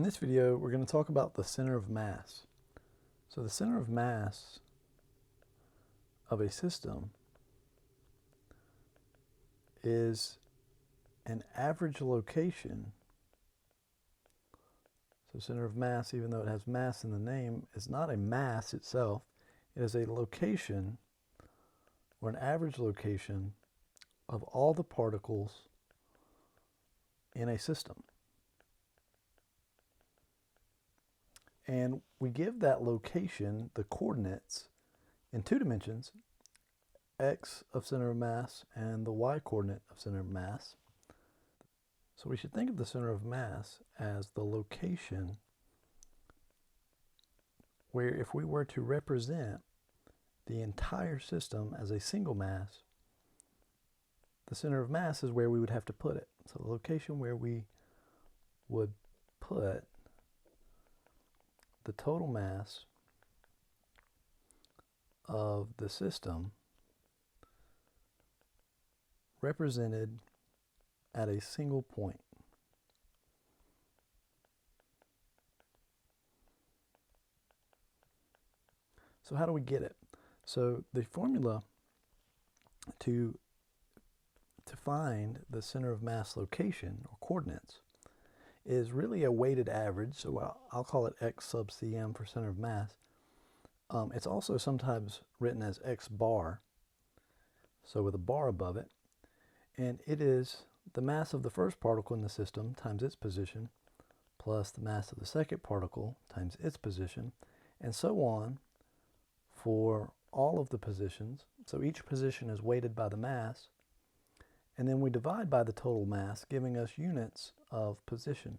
In this video, we're going to talk about the center of mass. So the center of mass of a system is an average location. So center of mass, even though it has mass in the name, is not a mass itself. It is a location or an average location of all the particles in a system. And we give that location the coordinates in two dimensions, x of center of mass and the y coordinate of center of mass. So we should think of the center of mass as the location where if we were to represent the entire system as a single mass, the center of mass is where we would have to put it. So the location where we would put the total mass of the system represented at a single point. So how do we get it? So the formula to find the center of mass location or coordinates is really a weighted average. So I'll call it x sub cm for center of mass. It's also sometimes written as x bar, so with a bar above it. And it is the mass of the first particle in the system times its position plus the mass of the second particle times its position, and so on for all of the positions. So each position is weighted by the mass, and then we divide by the total mass, giving us units of position.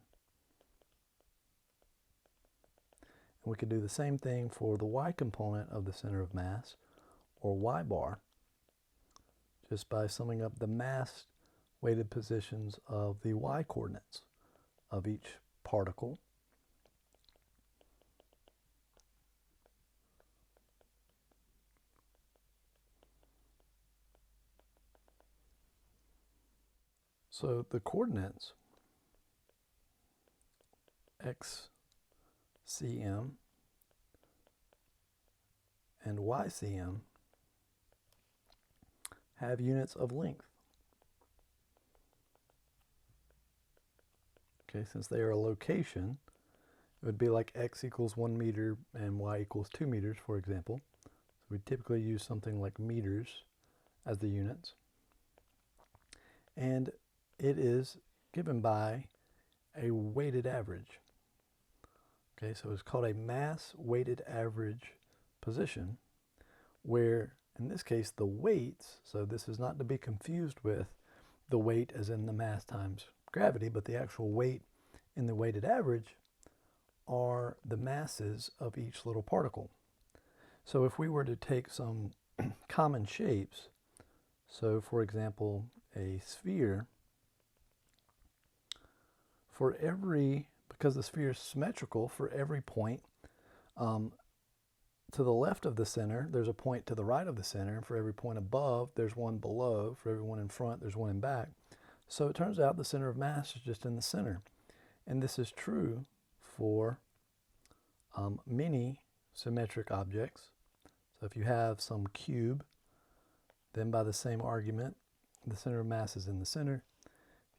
And we could do the same thing for the y component of the center of mass, or y bar, just by summing up the mass weighted positions of the y coordinates of each particle. So the coordinates x cm and y cm have units of length. Okay, since they are a location, it would be like x equals 1 meter and y equals 2 meters, for example. So we typically use something like meters as the units. And it is given by a weighted average. Okay, so it's called a mass weighted average position, where in this case the weights, so this is not to be confused with the weight as in the mass times gravity, but the actual weight in the weighted average are the masses of each little particle. So if we were to take some common shapes, so for example a sphere, for every, because the sphere is symmetrical, for every point to the left of the center, there's a point to the right of the center, and for every point above, there's one below. For every one in front, there's one in back. So it turns out the center of mass is just in the center. And this is true for many symmetric objects. So if you have some cube, then by the same argument, the center of mass is in the center.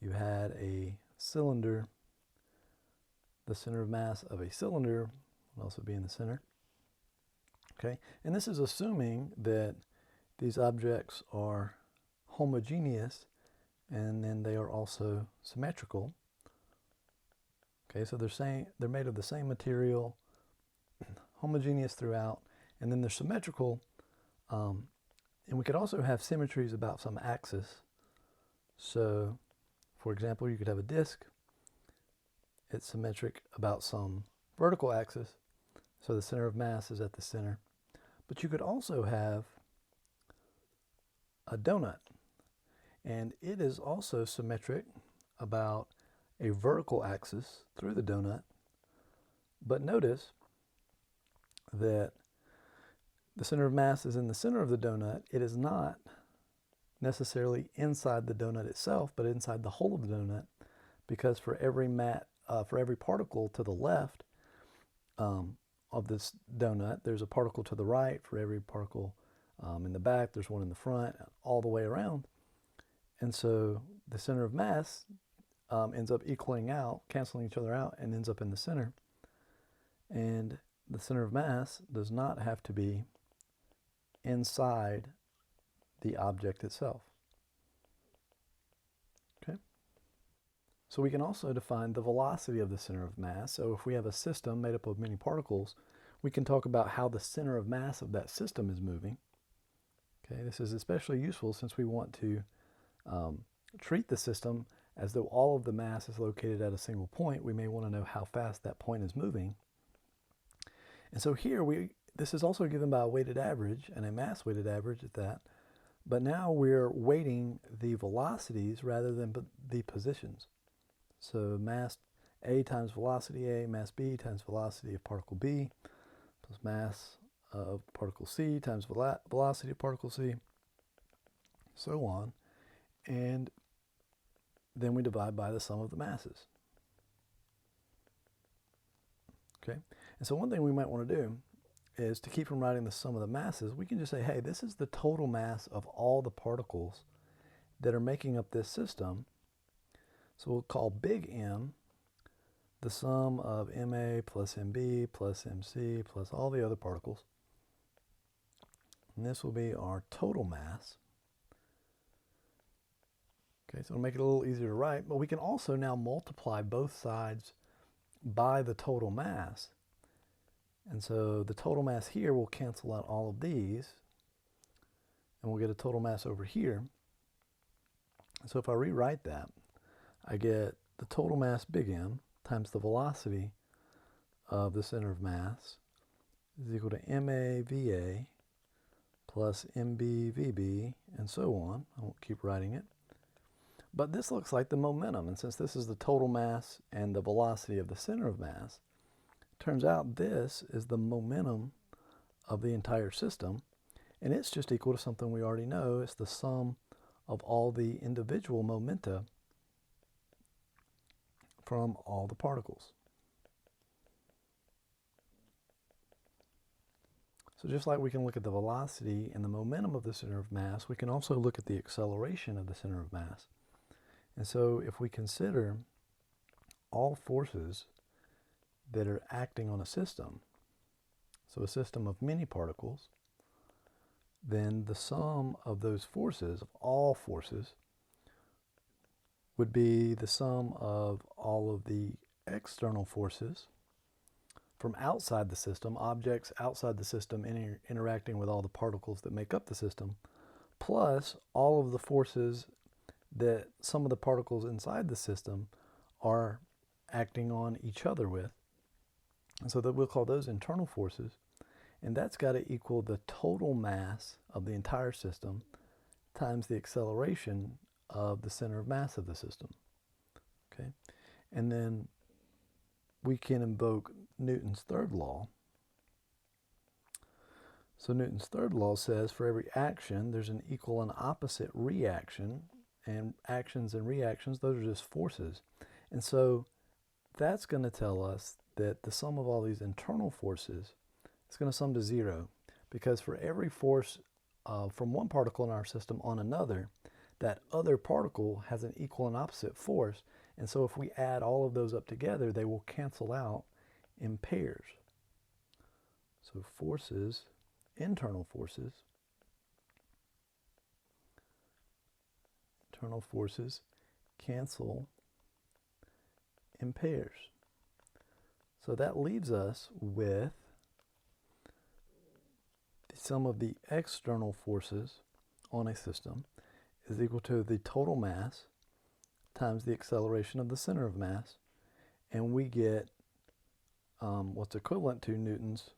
If you had a cylinder, the center of mass of a cylinder would also be in the center. Okay, and this is assuming that these objects are homogeneous and then they are also symmetrical. Okay, so they're made of the same material, homogeneous throughout, and then they're symmetrical. And we could also have symmetries about some axis. So, for example, you could have a disk. It's symmetric about some vertical axis, so the center of mass is at the center. But you could also have a donut, and it is also symmetric about a vertical axis through the donut. But notice that the center of mass is in the center of the donut. It is not necessarily inside the donut itself, but inside the hole of the donut, because for every for every particle to the left of this donut, there's a particle to the right. For every particle in the back, there's one in the front, all the way around. And so the center of mass ends up equaling out, canceling each other out, and ends up in the center. And the center of mass does not have to be inside the object itself. Okay? So we can also define the velocity of the center of mass. So if we have a system made up of many particles, we can talk about how the center of mass of that system is moving. Okay, this is especially useful since we want to treat the system as though all of the mass is located at a single point. We may want to know how fast that point is moving. And so here, this is also given by a weighted average, and a mass weighted average at that. But now we're weighting the velocities rather than the positions. So mass A times velocity A, mass B times velocity of particle B, plus mass of particle C times velocity of particle C, so on. And then we divide by the sum of the masses. Okay, and so one thing we might want to do is, to keep from writing the sum of the masses, we can just say, hey, this is the total mass of all the particles that are making up this system. So we'll call big M the sum of MA plus MB plus MC plus all the other particles. And this will be our total mass. Okay, so it'll make it a little easier to write, but we can also now multiply both sides by the total mass. And so the total mass here will cancel out all of these, and we'll get a total mass over here. So if I rewrite that, I get the total mass big M times the velocity of the center of mass is equal to MAVA plus MBVB, and so on. I won't keep writing it. But this looks like the momentum, and since this is the total mass and the velocity of the center of mass, it turns out this is the momentum of the entire system, and it's just equal to something we already know. It's the sum of all the individual momenta from all the particles. So just like we can look at the velocity and the momentum of the center of mass, we can also look at the acceleration of the center of mass. And so if we consider all forces that are acting on a system, so a system of many particles, then the sum of those forces, of all forces, would be the sum of all of the external forces from outside the system, objects outside the system interacting with all the particles that make up the system, plus all of the forces that some of the particles inside the system are acting on each other with. And so that we'll call those internal forces. And that's got to equal the total mass of the entire system times the acceleration of the center of mass of the system. Okay? And then we can invoke Newton's third law. So Newton's third law says for every action, there's an equal and opposite reaction. And actions and reactions, those are just forces. And so that's going to tell us that the sum of all these internal forces is going to sum to zero, because for every force from one particle in our system on another, that other particle has an equal and opposite force. And so if we add all of those up together, they will cancel out in pairs. So forces, internal forces, cancel in pairs. So that leaves us with the sum of the external forces on a system is equal to the total mass times the acceleration of the center of mass, and we get what's equivalent to Newton's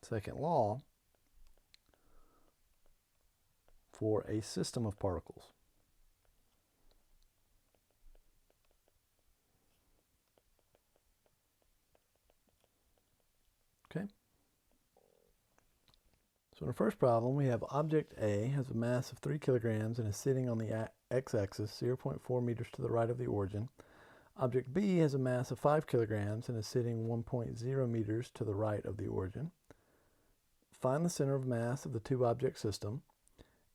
second law for a system of particles. Okay. So in the first problem, we have object A has a mass of 3 kilograms and is sitting on the x-axis 0.4 meters to the right of the origin. Object B has a mass of 5 kilograms and is sitting 1.0 meters to the right of the origin. Find the center of mass of the two-object system.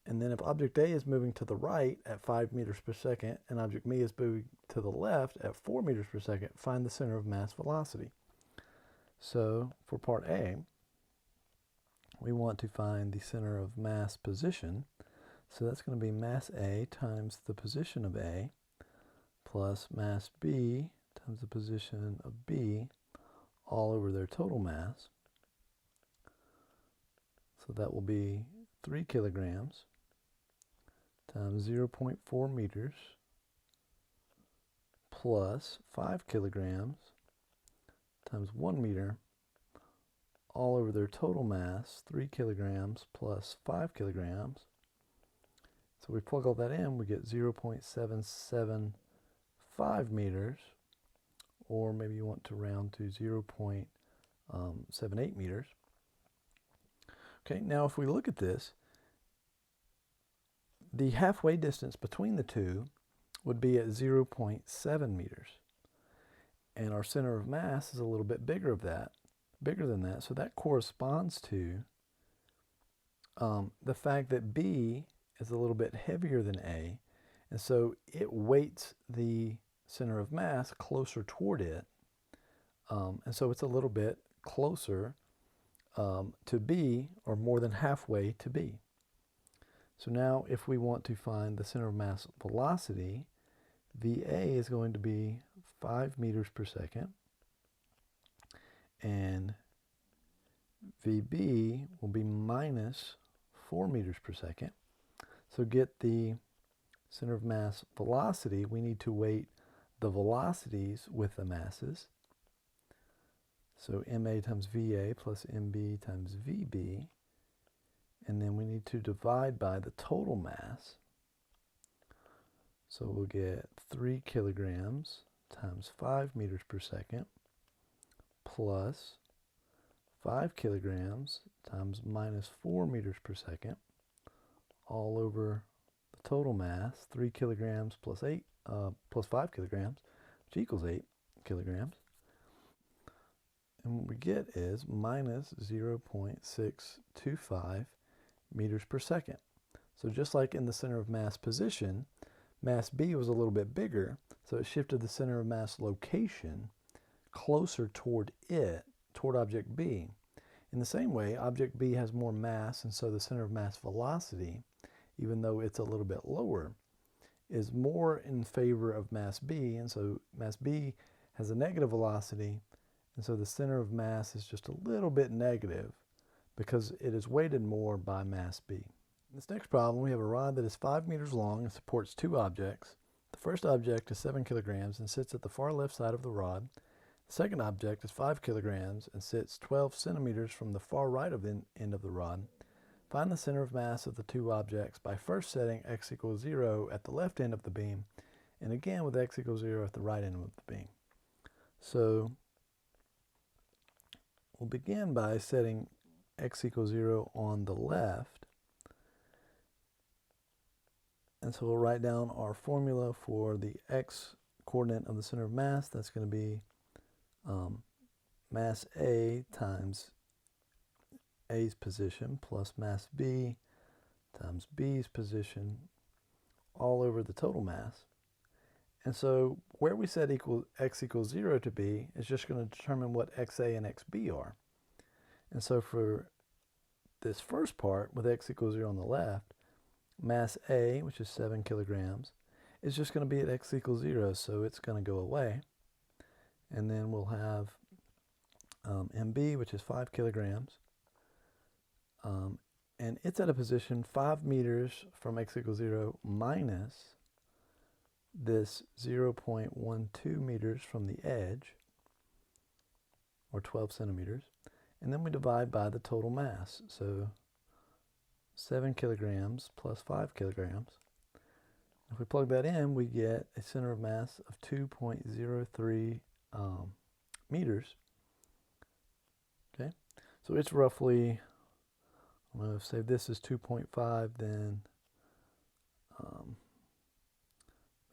And then if object A is moving to the right at 5 meters per second and object B is moving to the left at 4 meters per second, find the center of mass velocity. So for part A, we want to find the center of mass position. So that's going to be mass A times the position of A plus mass B times the position of B all over their total mass. So that will be 3 kilograms times 0.4 meters plus 5 kilograms times 1 meter all over their total mass, 3 kilograms plus 5 kilograms. So we plug all that in, we get 0.775 meters, or maybe you want to round to 0.78 meters. Okay, now if we look at this, the halfway distance between the two would be at 0.7 meters. And our center of mass is a little bit bigger than that. So that corresponds to the fact that B is a little bit heavier than A. And so it weights the center of mass closer toward it. And so it's a little bit closer to B, or more than halfway to B. So now if we want to find the center of mass velocity, VA is going to be 5 meters per second, and VB will be minus 4 meters per second. So get the center of mass velocity, we need to weight the velocities with the masses. So MA times VA plus MB times VB. And then we need to divide by the total mass. So we'll get 3 kilograms times 5 meters per second plus 5 kilograms times minus 4 meters per second all over the total mass, 3 kilograms plus 5 kilograms, which equals 8 kilograms. And what we get is minus 0.625 meters per second. So just like in the center of mass position, mass B was a little bit bigger, so it shifted the center of mass location closer toward object B. In the same way, object B has more mass, and so the center of mass velocity, even though it's a little bit lower, is more in favor of mass B, and so mass B has a negative velocity, and so the center of mass is just a little bit negative because it is weighted more by mass B. In this next problem, we have a rod that is 5 meters long and supports two objects. The first object is 7 kilograms and sits at the far left side of the rod. The second object is 5 kilograms and sits 12 centimeters from the far right of the end of the rod. Find the center of mass of the two objects by first setting x equals 0 at the left end of the beam, and again with x equals 0 at the right end of the beam. So we'll begin by setting x equals 0 on the left. And so we'll write down our formula for the x coordinate of the center of mass. That's going to be mass A times A's position plus mass B times B's position all over the total mass. And so where we set x equals 0 to be is just going to determine what XA and XB are. And so for this first part with x equals 0 on the left, mass A, which is 7 kilograms, is just going to be at x equals 0, so it's going to go away. And then we'll have MB, which is 5 kilograms, and it's at a position 5 meters from x equals 0 minus this 0.12 meters from the edge, or 12 centimeters. And then we divide by the total mass. So 7 kilograms plus 5 kilograms. If we plug that in, we get a center of mass of 2.03 meters. Okay, so it's roughly, I'm going to say this is 2.5, then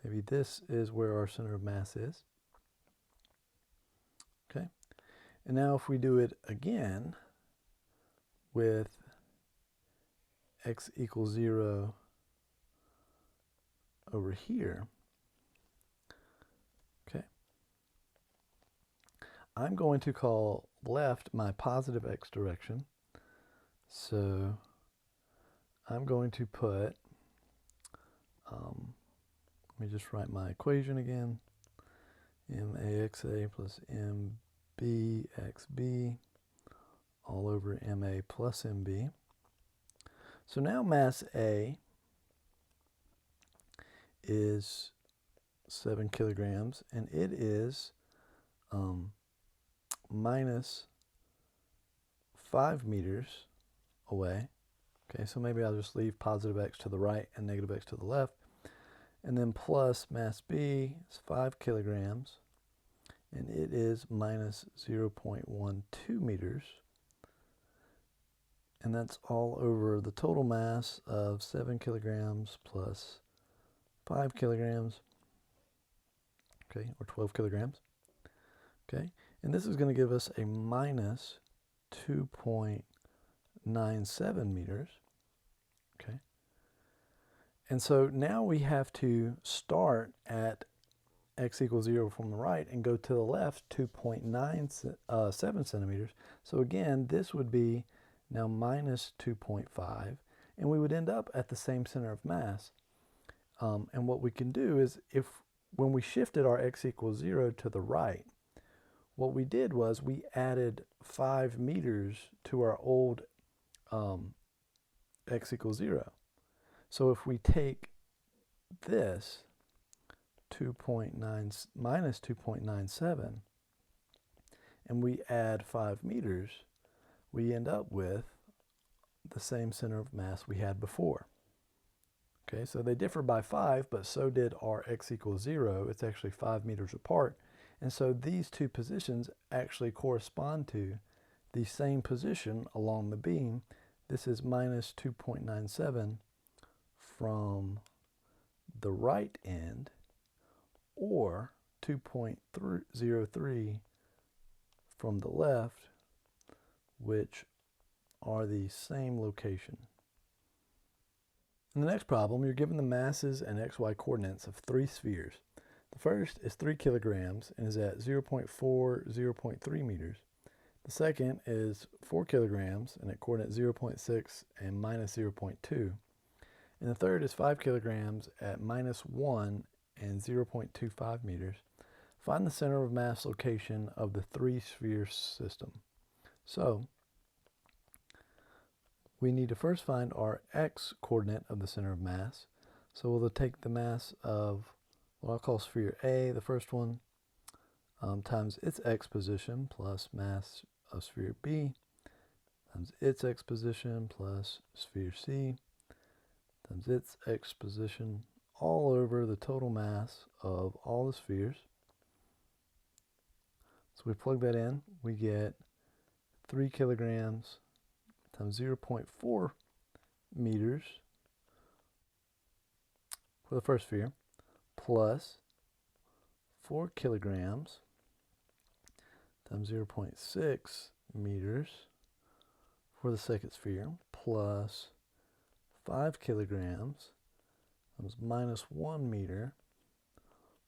maybe this is where our center of mass is. And now if we do it again with x equals 0 over here, okay, I'm going to call left my positive x direction. So I'm going to put, let me just write my equation again, MAXA plus MBXB all over MA plus MB. So now mass A is 7 kilograms, and it is minus 5 meters away. Okay, so maybe I'll just leave positive x to the right and negative x to the left. And then plus mass B is 5 kilograms, and it is minus 0.12 meters. And that's all over the total mass of 7 kilograms plus 5 kilograms, okay, or 12 kilograms, okay. And this is going to give us a minus 2.97 meters, okay. And so now we have to start at x equals 0 from the right and go to the left 2.97 centimeters. So again, this would be now minus 2.5, and we would end up at the same center of mass. And what we can do is, when we shifted our x equals 0 to the right, what we did was we added 5 meters to our old x equals 0. So if we take this minus 2.97 and we add 5 meters, we end up with the same center of mass we had before. Okay, so they differ by 5, but so did our x equals 0. It's actually 5 meters apart. And so these two positions actually correspond to the same position along the beam. This is minus 2.97 from the right end, or 2.03 from the left, which are the same location. In the next problem, you're given the masses and xy coordinates of 3 spheres. The first is 3 kilograms and is at 0.4, 0.3 meters. The second is 4 kilograms and at coordinate 0.6 and minus 0.2. And the third is 5 kilograms at minus 1 and 0.25 meters. Find the center of mass location of the 3-sphere system. So we need to first find our x coordinate of the center of mass. So we'll take the mass of what I'll call sphere A, the first one, times its x position plus mass of sphere B times its x position plus sphere C times its x position all over the total mass of all the spheres. So we plug that in, we get 3 kilograms times 0.4 meters for the first sphere, plus 4 kilograms times 0.6 meters for the second sphere, plus 5 kilograms times minus 1 meter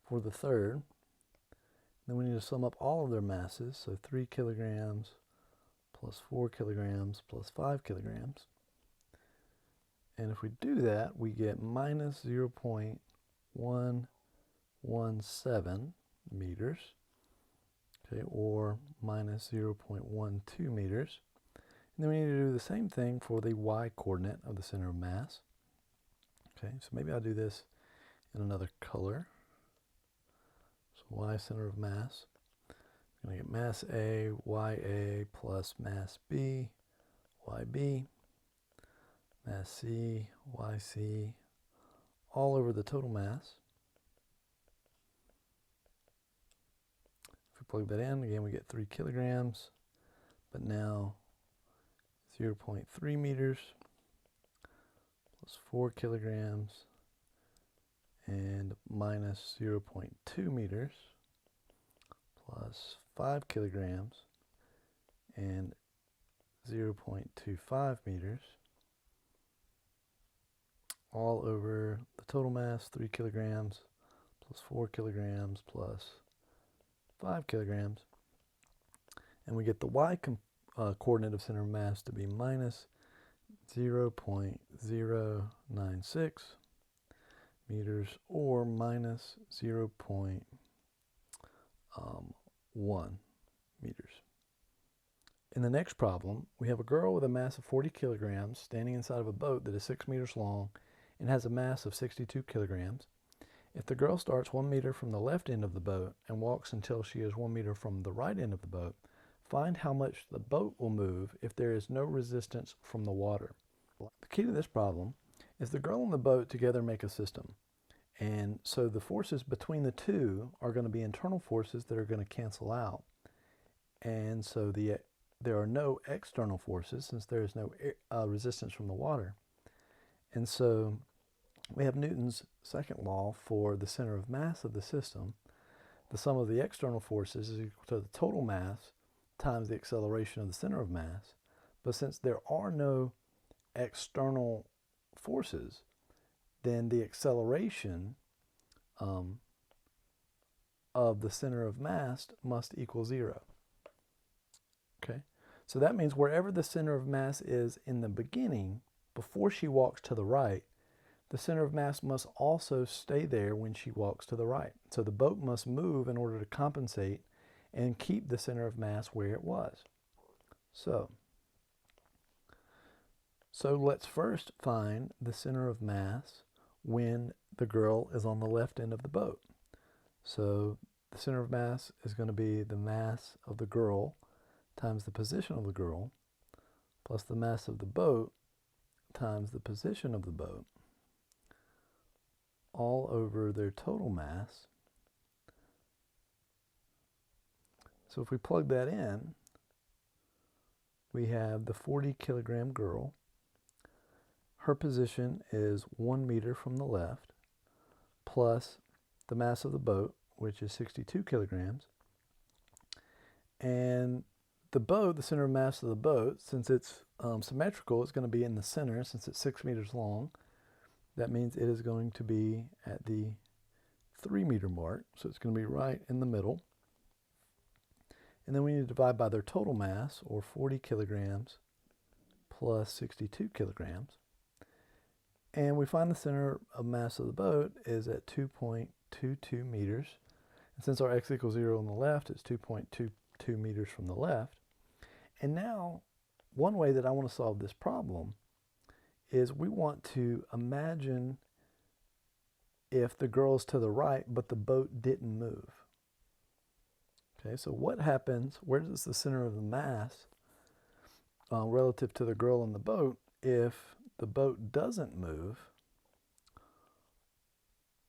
for the third. Then we need to sum up all of their masses, so 3 kilograms plus 4 kilograms plus 5 kilograms. And if we do that, we get minus 0.117 meters, okay, or minus 0.12 meters. And then we need to do the same thing for the y coordinate of the center of mass. Okay, so maybe I'll do this in another color. So y center of mass. I'm going to get mass A, YA plus mass B, YB, mass C, YC, all over the total mass. If we plug that in, again we get 3 kilograms, but now 0.3 meters plus 4 kilograms and minus 0.2 meters plus 5 kilograms and 0.25 meters, all over the total mass, 3 kilograms plus 4 kilograms plus 5 kilograms. And we get the y coordinate of center of mass to be minus 0.096 meters, or minus 0.1 meters. In the next problem, we have a girl with a mass of 40 kilograms standing inside of a boat that is 6 meters long and has a mass of 62 kilograms. If the girl starts 1 meter from the left end of the boat and walks until she is 1 meter from the right end of the boat, find how much the boat will move if there is no resistance from the water. The key to this problem is the girl and the boat together make a system. And so the forces between the two are going to be internal forces that are going to cancel out. And so there are no external forces since there is no resistance from the water. And so we have Newton's second law for the center of mass of the system. The sum of the external forces is equal to the total mass times the acceleration of the center of mass. But since there are no external forces, then the acceleration of the center of mass must equal 0. Okay, so that means wherever the center of mass is in the beginning, before she walks to the right, the center of mass must also stay there when she walks to the right. So the boat must move in order to compensate and keep the center of mass where it was. So let's first find the center of mass when the girl is on the left end of the boat. So the center of mass is going to be the mass of the girl times the position of the girl plus the mass of the boat times the position of the boat, all over their total mass. So if we plug that in, we have the 40 kilogram girl. Her position is 1 meter from the left, plus the mass of the boat, which is 62 kilograms. And the boat, the center of mass of the boat, since it's symmetrical, it's going to be in the center. Since it's 6 meters long, that means it is going to be at the 3 meter mark. So it's going to be right in the middle. And then we need to divide by their total mass, or 40 kilograms plus 62 kilograms. And we find the center of mass of the boat is at 2.22 meters. And since our x equals 0 on the left, it's 2.22 meters from the left. And now, one way that I want to solve this problem is we want to imagine if the girl's to the right, but the boat didn't move. Okay, so what happens, where does the center of the mass relative to the girl in the boat if the boat doesn't move,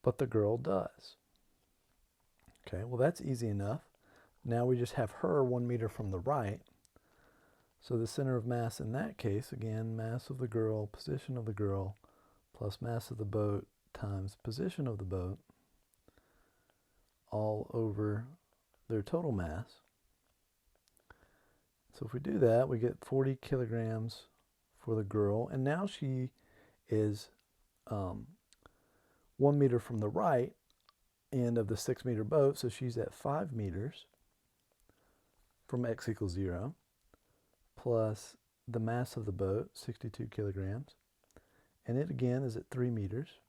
but the girl does? Okay, well that's easy enough. Now we just have her 1 meter from the right. So the center of mass in that case, again, mass of the girl, position of the girl, plus mass of the boat times position of the boat, all over their total mass. So if we do that, we get 40 kilograms for the girl. And now she is 1 meter from the right end of the 6 meter boat. So she's at 5 meters from x equals 0, plus the mass of the boat, 62 kilograms. And it again is at 3 meters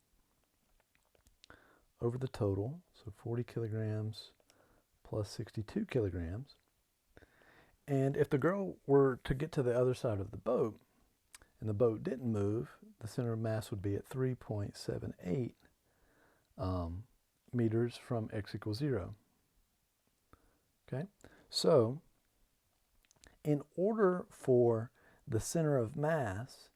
over the total. So 40 kilograms plus 62 kilograms. And if the girl were to get to the other side of the boat and the boat didn't move, the center of mass would be at 3.78 meters from x equals 0. Okay, so in order for the center of mass,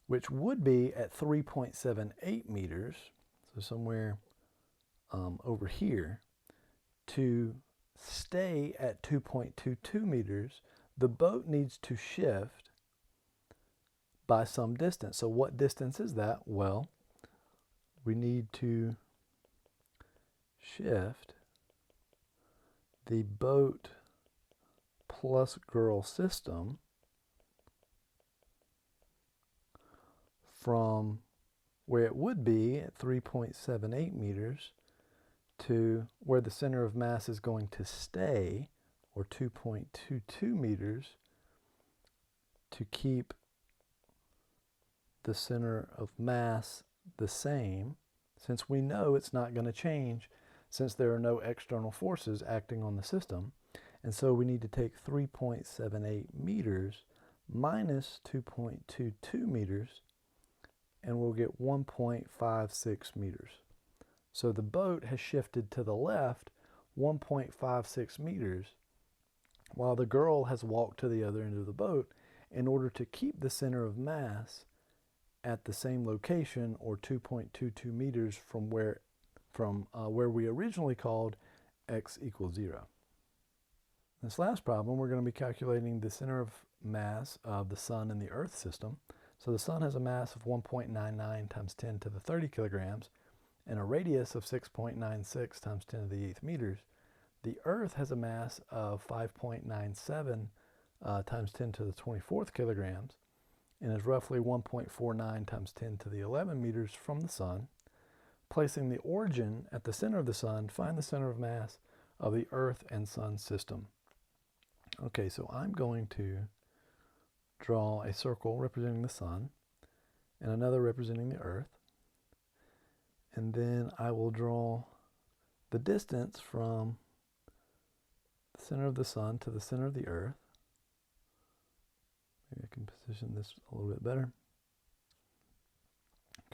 which would be at 3.78 meters, so somewhere over here, to stay at 2.22 meters, the boat needs to shift by some distance. So what distance is that? Well, we need to shift the boat plus girl system from where it would be at 3.78 meters to where the center of mass is going to stay, or 2.22 meters, to keep the center of mass the same, since we know it's not going to change since there are no external forces acting on the system. And so we need to take 3.78 meters minus 2.22 meters, and we'll get 1.56 meters. So the boat has shifted to the left 1.56 meters, while the girl has walked to the other end of the boat in order to keep the center of mass at the same location, or 2.22 meters from where we originally called x equals 0. This last problem, we're going to be calculating the center of mass of the Sun in the Earth system. So the Sun has a mass of 1.99 times 10 to the 30 kilograms and a radius of 6.96 times 10 to the 8th meters. The Earth has a mass of 5.97 times 10 to the 24th kilograms and is roughly 1.49 times 10 to the 11 meters from the Sun. Placing the origin at the center of the Sun, find the center of mass of the Earth and Sun system. Okay, so I'm going to draw a circle representing the Sun and another representing the Earth. And then I will draw the distance from the center of the Sun to the center of the Earth. Maybe I can position this a little bit better.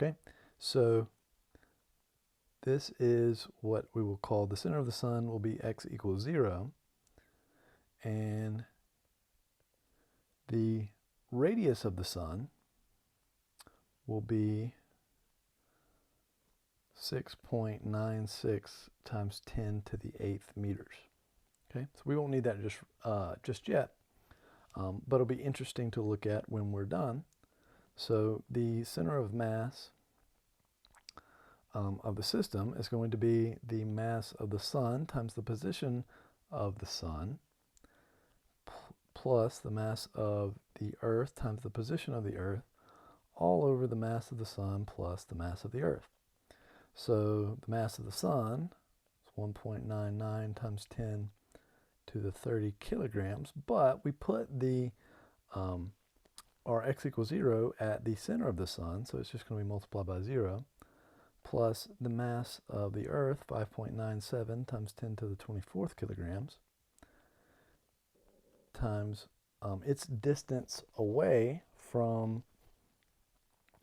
Okay, so this is what we will call the center of the Sun will be x equals 0. And the radius of the Sun will be 6.96 times 10 to the 8th meters. Okay, so we won't need that just yet, but it'll be interesting to look at when we're done. So the center of mass of the system is going to be the mass of the Sun times the position of the Sun, plus the mass of the Earth times the position of the Earth, all over the mass of the Sun plus the mass of the Earth. So the mass of the Sun is 1.99 times 10 to the 30 kilograms, but we put the our x equals 0 at the center of the Sun, so it's just going to be multiplied by 0, plus the mass of the Earth, 5.97 times 10 to the 24th kilograms, times its distance away from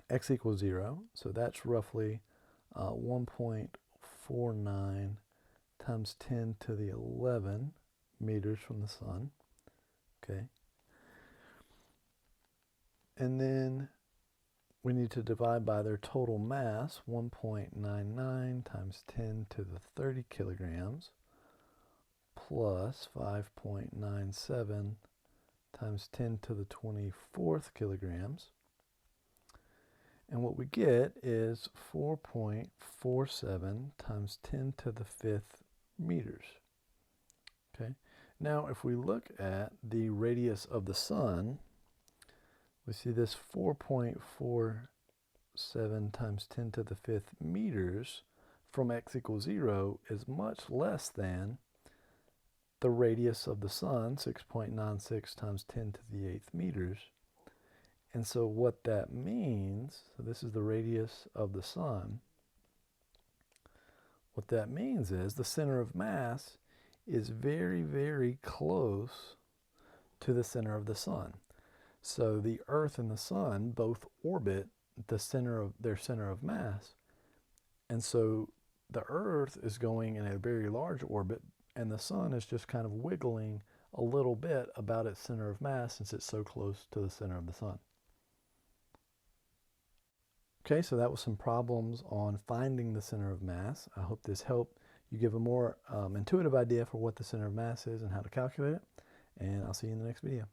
x equals 0, so that's roughly 1.49 times 10 to the 11 meters from the Sun. Okay. And then we need to divide by their total mass, 1.99 times 10 to the 30 kilograms, plus 5.97 times 10 to the 24th kilograms. And what we get is 4.47 times 10 to the 5th meters. Okay. Now, if we look at the radius of the Sun, we see this 4.47 times 10 to the 5th meters from x equals 0 is much less than the radius of the Sun, 6.96 times 10 to the 8th meters. And so what that means, so this is the radius of the Sun. What that means is the center of mass is very, very close to the center of the Sun. So the Earth and the Sun both orbit the center of their center of mass. And so the Earth is going in a very large orbit, and the Sun is just kind of wiggling a little bit about its center of mass since it's so close to the center of the Sun. Okay, so that was some problems on finding the center of mass. I hope this helped you give a more intuitive idea for what the center of mass is and how to calculate it. And I'll see you in the next video.